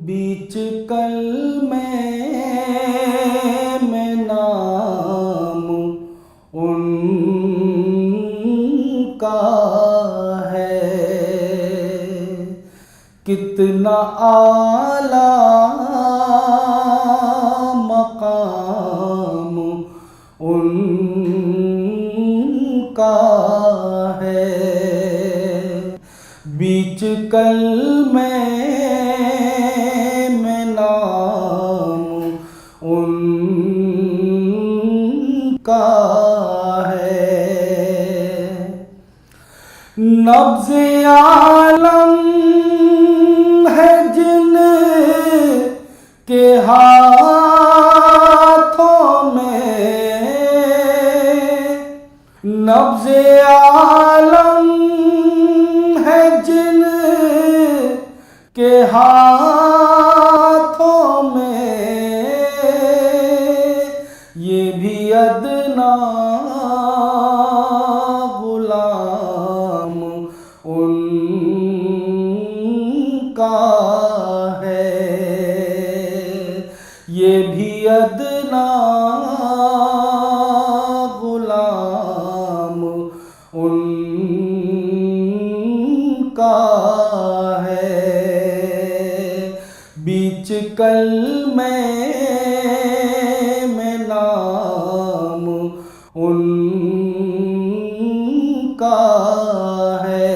बीच कल में नाम उनका है। कितना आला मकाम उनका है। बीच कल में नाम उनका है। नब्ज़े आलम है जिन के हाथों में। नब्ज़े आलम है जिन के हाथों में। ये भी अदना गुलाम उनका है। ये भी अदना गुलाम उनका है। बीच कल में नाम उनका है।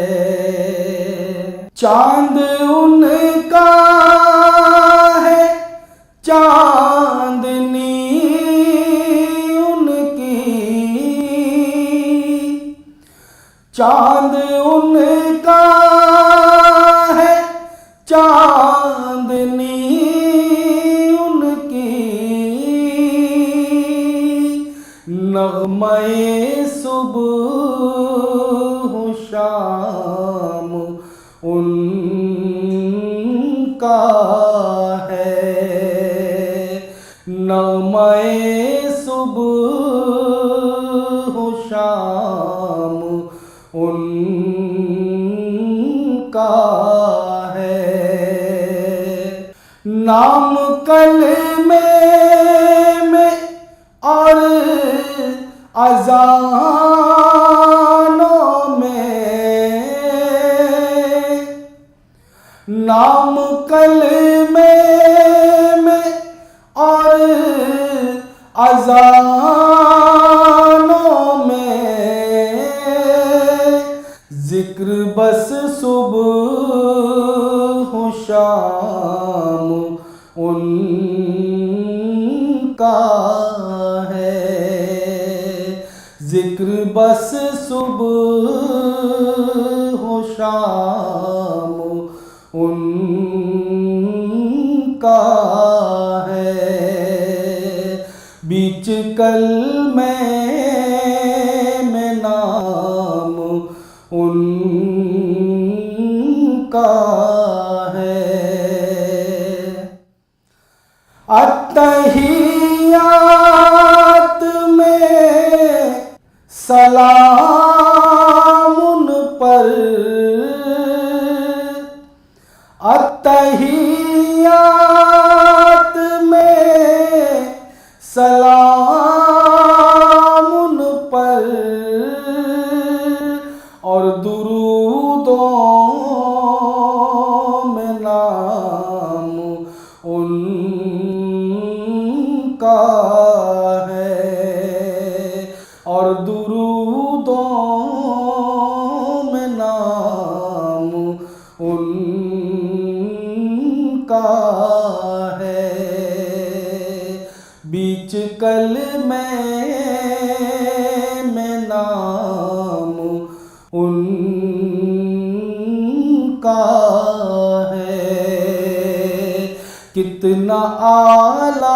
चांद उनका है चांदनी उनकी। चांद उनका है चांदनी उनकी। नग़्मे सुबह शाम उनका है। नग़्मे सुबह शाम उनका है। नाम कलमे में और अज़ानों में। नाम कलमे में और अज़ानों में। ज़िक्र बस सुबह शाम उनका है। ज़िक्र बस सुबह शाम उनका है। बीच कल में नाम उनका है। अत्तहियात में सलाम उन पर। अत्तहियात में सलाम उन पर। और दुरूदों में नाम उनका है। और दुरूदों में नाम उनका है। बीच कल में नाम उनका है। कितना आला